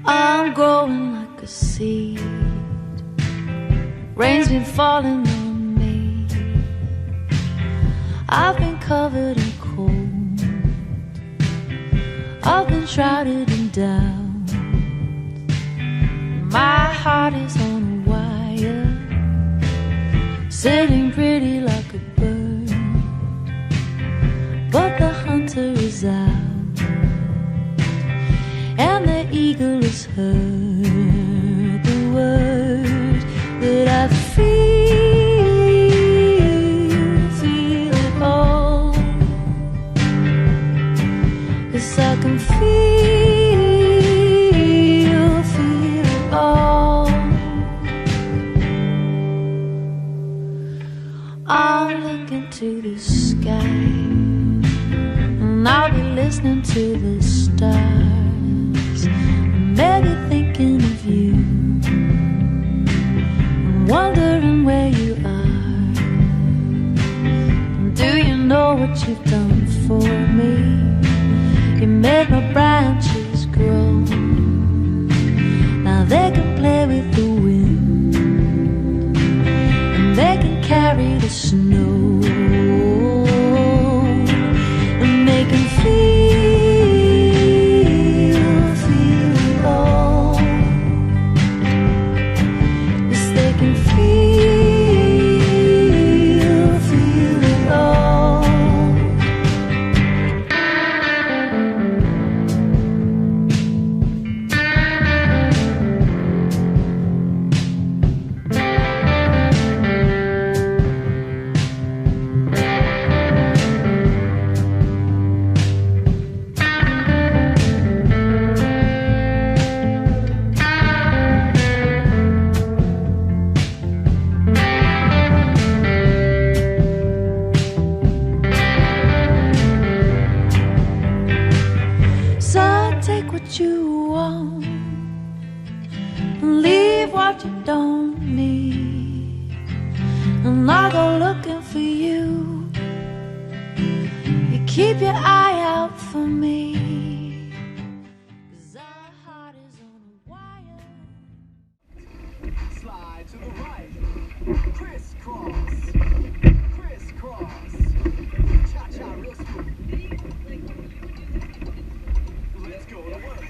I'm growing like a seed. Rain's been falling on me. I've been covered in cold. I've been shrouded in doubt. My heart is on a wire, sitting pretty like a bird, but the hunter is out, and the eagle has heard the word that I feel it all. Yes, I can feel it all. I'm looking to the sky, and I'll be listening to the stars, maybe thinking of you, and wondering where you are. Do you know what you've done for me? You made my branches grow. Now they can play with the wind, and they can carry the snow, and they can feel it all. Yes, they can feel it all. So take what you want and leave what you don't need, and I'll go looking for you. You keep your eye out for me, 'cause our heart is on a wire. Slide to the right, crisscross, crisscross, cha-cha real smooth. Let's go to work.